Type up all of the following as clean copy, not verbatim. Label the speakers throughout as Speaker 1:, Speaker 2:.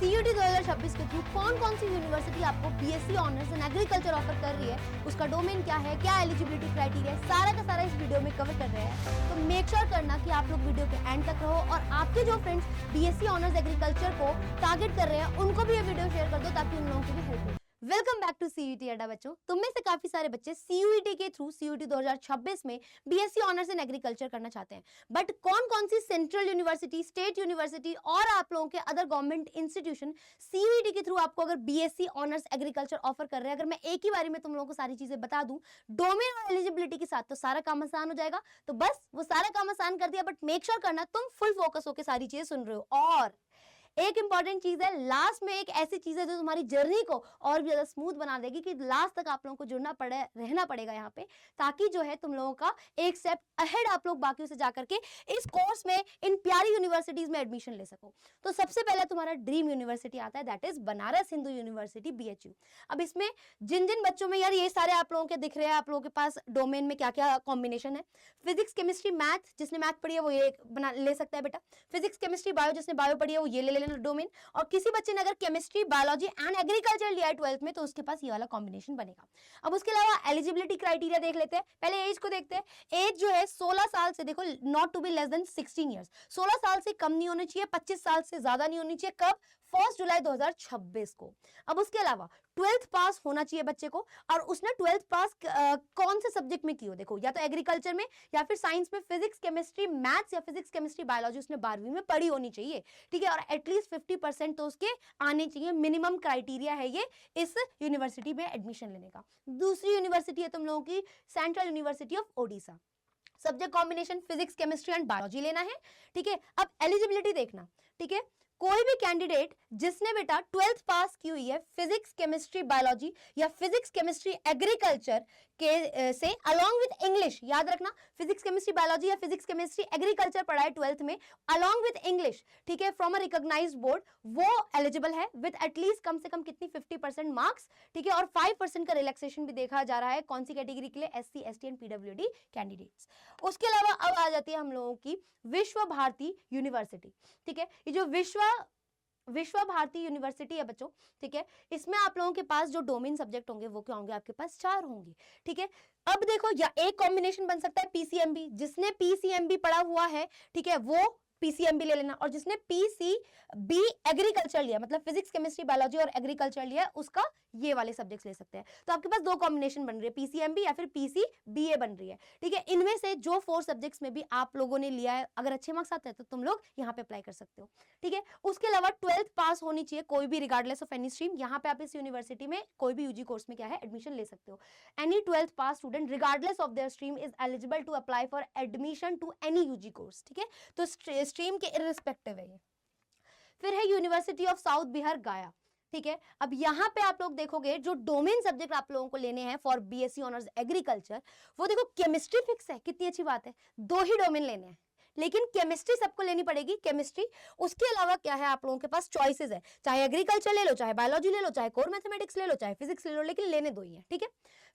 Speaker 1: CUT 2026 के through कौन कौन सी यूनिवर्सिटी आपको BSc honours in agriculture offer कर रही है, उसका डोमेन क्या है, क्या एलिजिबिलिटी क्राइटेरिया है, सारा का सारा इस वीडियो में कवर कर रहे हैं। तो मेक श्योर करना कि आप लोग वीडियो के एंड तक रहो और आपके जो फ्रेंड्स बीएससी ऑनर्स एग्रीकल्चर को टारगेट कर रहे हैं उनको भी ये वीडियो शेयर कर दो ताकि उन लोगों की भी हेल्प हो। वेलकम बैक टू सीयूटी अड्डा बच्चों। तुम में से काफी सारे बच्चे सीयूटी के थ्रू सीयूटी 2026 में बीएससी ऑनर्स इन एग्रीकल्चर करना चाहते हैं, बट कौन कौन C central university, state university और आप लोगों के अदर गवर्नमेंट इंस्टीट्यूशन सीयूटी के थ्रू आपको अगर बीएससी ऑनर्स एग्रीकल्चर ऑफर कर रहे हैं, अगर मैं एक ही बारी में तुम लोगों को सारी चीजें बता दूं डोमेन और एलिजिबिलिटी के साथ, तो सारा काम आसान हो जाएगा। तो बस वो सारा काम आसान कर दिया, बट मेक श्योर करना तुम फुल फोकस होकर सारी चीजें सुन रहे हो। और एक इंपॉर्टेंट चीज है, लास्ट में एक ऐसी चीज है जो तुम्हारी जर्नी को और भी ज्यादा स्मूथ बना देगी कि लास्ट तक आप लोगों को जुड़ना रहना पड़ेगा यहाँ पे, ताकि जो है तुम लोगों का एक स्टेप अहेड आप लोग बाकियों से जाकर के इस कोर्स में इन प्यारी यूनिवर्सिटीज में एडमिशन ले सको। तो सबसे पहले तुम्हारा ड्रीम यूनिवर्सिटी आता है, that is Banaras Hindu university BHU. अब इसमें जिन जिन बच्चों में यार ये सारे आप लोगों के दिख रहे हैं, आप लोगों के पास डोमेन में क्या क्या कॉम्बिनेशन है, फिजिक्स केमिस्ट्री मैथ, जिसने मैथ पढ़ी है वो ये ले सकता है बेटा। फिजिक्स केमिस्ट्री बायो, जिसने बायो पढ़ी है वो ये ले लेना डोमेन। और किसी बच्चे ने अगर केमिस्ट्री, बायोलॉजी एंड एग्रीकल्चर लिया है 12th में, तो उसके पास ये वाला कॉम्बिनेशन बनेगा। अब उसके अलावा एलिजिबिलिटी क्राइटेरिया देख लेते हैं। पहले एज को देखते हैं। एज जो है 16 साल से, देखो not to be less than 16 years, 16 साल से कम नहीं होनी चाहिए, 25 साल से ज्यादा नहीं होनी चाहिए। कब? 1 जुलाई 2026 को। अब उसके अलावा 12th पास होना चाहिए बच्चे को, और उसने 12th पास कौन से सब्जेक्ट में की हो, देखो या तो एग्रीकल्चर में या फिर साइंस में, फिजिक्स केमिस्ट्री मैथ्स या फिजिक्स केमिस्ट्री बायोलॉजी उसने 12वीं में पढ़ी होनी चाहिए, ठीक है। और एटलीस्ट 50% तो उसके आने चाहिए, मिनिमम क्राइटेरिया है ये इस यूनिवर्सिटी में एडमिशन लेने का। दूसरी यूनिवर्सिटी है तुम लोगों की central university of Odisha. Subject combination physics chemistry and biology लेना है, ठीक है। अब एलिजिबिलिटी देखना, ठीक है। कोई भी कैंडिडेट जिसने बेटा 12th पास की हुई है फिजिक्स केमिस्ट्री बायोलॉजी या फिजिक्स केमिस्ट्री एग्रीकल्चर के से अलोंग विद इंग्लिश, याद रखना फिजिक्स केमिस्ट्री बायोलॉजी या फिजिक्स केमिस्ट्री एग्रीकल्चर पढ़ा है 12th में अलोंग विद इंग्लिश, ठीक है, फ्रॉम अ रिकॉग्नाइज्ड बोर्ड, वो एलिजिबल है विद एटलीस्ट कम से कम कितनी 50% मार्क्स, ठीक है। और 5% का रिलैक्सेशन भी देखा जा रहा है कौन सी कैटेगरी के लिए, SC ST and PWD candidates. उसके अलावा अब आ जाती है हम लोगों की विश्व भारती यूनिवर्सिटी, ठीक है। ये जो विश्व भारती यूनिवर्सिटी है बच्चों, ठीक है, इसमें आप लोगों के पास जो डोमेन सब्जेक्ट होंगे वो क्या होंगे, आपके पास 4 होंगे, ठीक है। अब देखो या एक कॉम्बिनेशन बन सकता है पीसीएमबी, जिसने पीसीएमबी पढ़ा हुआ है, ठीक है, वो पीसीएमबी ले लेना, और जिसने पीसीबी एग्रीकल्चर लिया, मतलब फिजिक्स केमिस्ट्री बायोलॉजी और एग्रीकल्चर लिया, उसका ये वाले सब्जेक्ट्स ले सकते हैं। तो आपके पास 2 कॉम्बिनेशन बन रही है, पीसीएमबी या फिर पीसीबीए बन रही है, ठीक है। इनमें से जो 4 सब्जेक्ट्स में भी आप लोगों ने लिया है, अगर अच्छे मार्क्स आते हैं तो तुम लोग यहाँ पे अप्लाई कर सकते हो, ठीक है। उसके अलावा 12th पास होनी चाहिए कोई भी, रिगार्डलेस ऑफ एनी स्ट्रीम। यहाँ पे आप इस यूनिवर्सिटी में कोई भी यूजी कोर्स में क्या है एडमिशन ले सकते हो। Any 12th pass student regardless of their stream is eligible to apply for admission to any UG course, ठीक है। तो स्ट्रीम के इररिस्पेक्टिव है ये। फिर है यूनिवर्सिटी ऑफ साउथ बिहार गया, ठीक है। अब यहां पे आप लोग देखोगे जो डोमेन सब्जेक्ट आप लोगों को लेने हैं फॉर बीएससी ऑनर्स एग्रीकल्चर, वो देखो केमिस्ट्री फिक्स है, कितनी अच्छी बात है, 2 ही डोमेन लेने हैं, लेकिन केमिस्ट्री सबको लेनी पड़ेगी, केमिस्ट्री। उसके अलावा क्या है आप लोगों के पास चॉइसेस है, चाहे एग्रीकल्चर ले लो, चाहे बायोलॉजी ले लो, चाहे कोर मैथमेटिक्स ले लो, चाहे फिजिक्स ले लो, लेकिन लेने 2 ही है, ठीक है।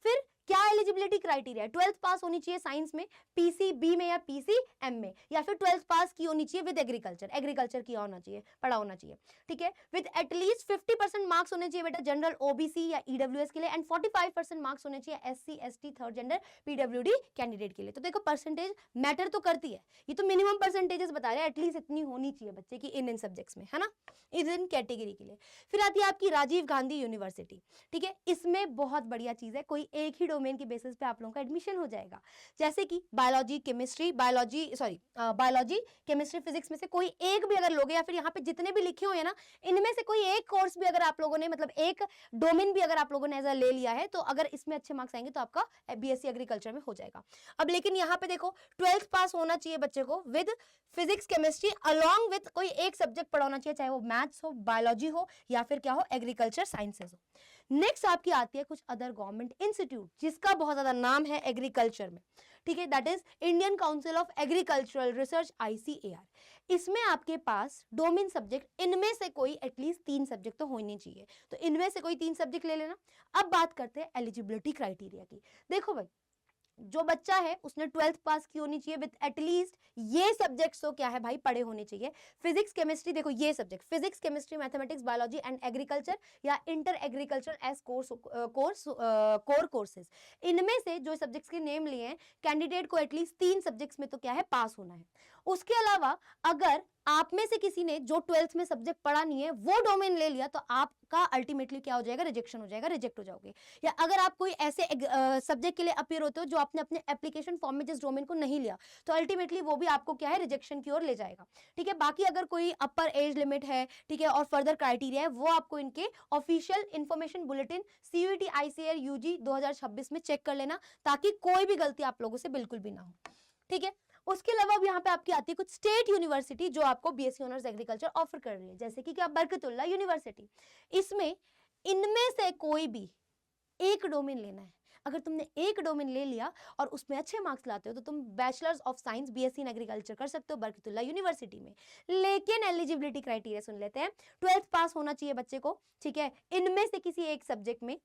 Speaker 1: फिर क्या एलिजिबिलिटी क्राइटेरिया है, 12th पास होनी चाहिए साइंस में, पीसीबी में या पीसीएम में, या फिर 12th पास की होनी चाहिए विद एग्रीकल्चर, एग्रीकल्चर किया होना चाहिए, पढ़ा होना चाहिए, ठीक है। विद एटलीस्ट 50% मार्क्स होने चाहिए बेटा जनरल ओबीसी या ईडब्ल्यूएस के लिए, एंड 45% मार्क्स होने चाहिए SC ST third gender PWD candidate के लिए। तो देखो परसेंटेज मैटर तो करती है, ये तो मिनिमम परसेंटेजेस बता रहे हैं, एटलीस्ट इतनी होनी चाहिए बच्चे की इन सब्जेक्ट्स में, है ना, इन कैटेगरी के लिए। फिर आती है आपकी राजीव गांधी यूनिवर्सिटी, ठीक है। इसमें बहुत बढ़िया चीज है, कोई एक ही डोमेन की बेसिस पे आप लोगों का एडमिशन हो जाएगा, जैसे कि biology chemistry biology chemistry physics में से कोई एक भी अगर लोगे, या फिर यहाँ पे जितने भी लिखे हुए हैं ना, इनमें से कोई एक कोर्स भी अगर आप लोगों ने, मतलब एक डोमेन भी अगर आप लोगों ने एज ले लिया है, तो अगर इसमें अच्छे मार्क्स आएंगे तो आपका बीएससी एग्रीकल्चर में हो जाएगा। अब लेकिन यहाँ पे देखो 12th पास होना चाहिए बच्चे को with physics chemistry along with कोई एक सब्जेक्ट पढ़ा होना चाहिए, चाहे वो मैथ्स हो, बायोलॉजी हो, या फिर क्या हो, एग्रीकल्चर साइंसेस हो। नेक्स्ट आपकी आती है कुछ अदर गवर्नमेंट इंस्टीट्यूट, जिसका बहुत ज्यादा नाम है एग्रीकल्चर में, ठीक है, that is Indian council of agricultural research ICAR। इसमें आपके पास डोमेन सब्जेक्ट इनमें से कोई एटलीस्ट 3 सब्जेक्ट तो होने चाहिए, तो इनमें से कोई 3 सब्जेक्ट ले लेना। अब बात करते हैं एलिजिबिलिटी क्राइटेरिया की। देखो भाई जो बच्चा है उसने 12th पास की होनी चाहिए विद एटलीस्ट ये सब्जेक्ट्स तो क्या है भाई पढ़े होने चाहिए। फिजिक्स केमिस्ट्री, देखो ये subject physics chemistry mathematics biology and agriculture या inter agriculture as core courses, इनमें से जो सब्जेक्ट्स के नेम लिए हैं कैंडिडेट को एटलीस्ट 3 सब्जेक्ट्स में तो क्या है पास होना है। उसके अलावा अगर आप में से किसी ने जो 12th में सब्जेक्ट पढ़ा नहीं है वो डोमेन ले लिया तो आपका अल्टीमेटली क्या हो जाएगा, रिजेक्शन हो जाएगा, रिजेक्ट हो जाओगे। या अगर आप कोई ऐसे सब्जेक्ट के लिए अपीयर होते हो जो आपने अपने एप्लीकेशन फॉर्म में जिस डोमेन को नहीं लिया तो अल्टीमेटली वो भी आपको क्या है, रिजेक्शन की ओर ले जाएगा। ठीक है, बाकी अगर कोई अपर एज लिमिट है, ठीक है, और फर्दर क्राइटेरिया है वो आपको इनके official information bulletin CUET ICAR UG 2026 में चेक कर लेना ताकि कोई भी गलती आप लोगों से बिल्कुल भी ना हो। ठीक है, उसके अलावा अब यहाँ पे आपकी आती है कुछ स्टेट यूनिवर्सिटी जो आपको BSc ऑनर्स एग्रीकल्चर ऑफर कर रही है, जैसे कि क्या बरकतुल्लाह यूनिवर्सिटी। इसमें इनमें से कोई भी एक डोमेन लेना है। अगर तुमने एक डोमेन ले लिया और उसमें अच्छे मार्क्स लाते हो तो तुम bachelors of science BSc in agriculture कर सकते हो बरकतुल्लाह यूनिवर्सिटी में। लेकिन एलिजिबिलिटी क्राइटेरिया सुन लेते हैं। 12th पास होना चाहिए बच्चे को, ठीक है, इनमें से किसी एक सब्जेक्ट में,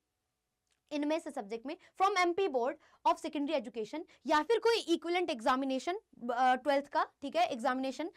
Speaker 1: इनमें से सब्जेक्ट में from MP board of secondary education या फिर कोई इक्विवेलेंट एग्जामिनेशन 12th का, ठीक है, एग्जामिनेशन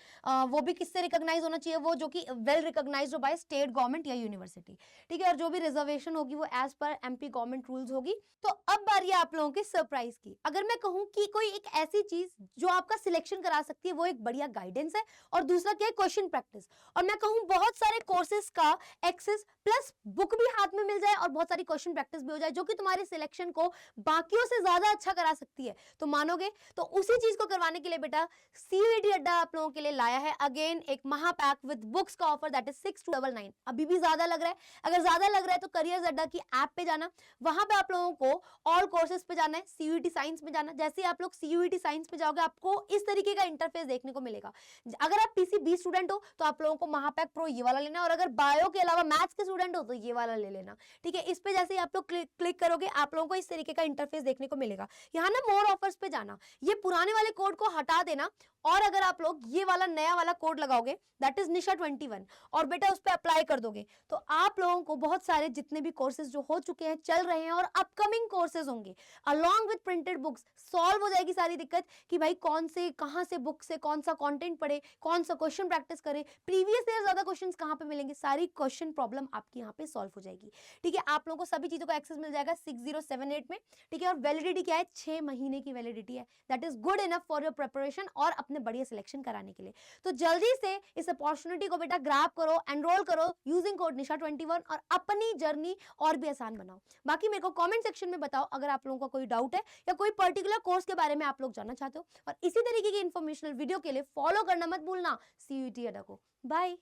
Speaker 1: वो भी किससे रिकॉग्नाइज होना चाहिए, वो जो कि well recognised by state government या यूनिवर्सिटी। ठीक है, और जो भी रिजर्वेशन होगी वो as per MP government rules होगी। तो अब बारी है आप लोगों के सरप्राइज की। अगर मैं कहूं कि कोई एक ऐसी चीज जो आपका सिलेक्शन करा सकती है वो एक बढ़िया गाइडेंस है और दूसरा क्या है, क्वेश्चन प्रैक्टिस, और मैं कहूं बहुत सारे कोर्सेज का एक्सेस प्लस बुक भी हाथ में मिल जाए और बहुत सारी क्वेश्चन प्रैक्टिस भी हो जाए जो कि तुम्हारे सिलेक्शन को बाकियों से ज्यादा अच्छा करा सकती है, तो मानोगे? तो उसी चीज को करवाने के लिए बेटा CUET अड्डा आप लोगों के लिए लाया है अगेन एक महापैक विद बुक्स का ऑफर, दैट इज 6299। अभी भी ज्यादा लग रहा है? अगर ज्यादा लग रहा है तो करियर्स अड्डा की ऐप पे जाना, वहां पे आप लोगों को ऑल कोर्सेज पे जाना है, CUET साइंस में जाना। जैसे ही आप लोग CUET साइंस पे जाओगे आपको इस तरीके का इंटरफेस देखने को मिलेगा। अगर आप PCB स्टूडेंट हो तो आप लोगों को महापैक प्रो ये वाला लेना, और अगर बायो के अलावा मैथ्स के स्टूडेंट हो तो ये वाला ले लेना। ठीक है, इस पे जैसे ही आप लोग क्लिक करोगे आप लोगों को इस तरीके का इंटरफेस देखने को मिलेगा। यहाँ ना मोर ऑफर्स पे जाना, ये पुराने वाले कोड को हटा देना, और अगर आप लोग ये वाला नया वाला कोड लगाओगे दैट इज निशा 21 और बेटा उस पर अप्लाई कर दोगे तो आप लोगों को बहुत सारे जितने भी कोर्सेज जो हो चुके हैं, चल रहे हैं और अपकमिंग कोर्सेज होंगे along with printed books, solve हो जाएगी सारी दिक्कत कि भाई कौन से कहां से बुक से कौन सा कंटेंट पढ़े, कौन सा क्वेश्चन प्रैक्टिस करे, प्रीवियस ईयर ज्यादा क्वेश्चंस कहां पे मिलेंगे, सारी क्वेश्चन प्रॉब्लम आपकी यहाँ पे सॉल्व हो जाएगी। ठीक है, आप लोगों को सभी चीजों का एक्सेस मिल जाएगा 6078 में। ठीक है, और वैलिडिटी क्या है, 6 महीने की वैलिडिटी है, that is good enough for your preparation और अपने बढ़िया सिलेक्शन कराने के लिए। तो जल्दी से इस अपॉर्चुनिटी को बेटा ग्रैब करो, एनरोल करो यूजिंग कोड निशा 21 और अपनी जर्नी और भी आसान बनाओ। बाकी मेरे को कमेंट सेक्शन में बताओ अगर आप लोगों का कोई डाउट है या कोई पर्टिकुलर कोर्स के बारे में आप लोग जानना चाहते हो, और इसी तरीके की इंफॉर्मेशनल वीडियो के लिए फॉलो करना मत भूलना CUET अड्डा को। बाय।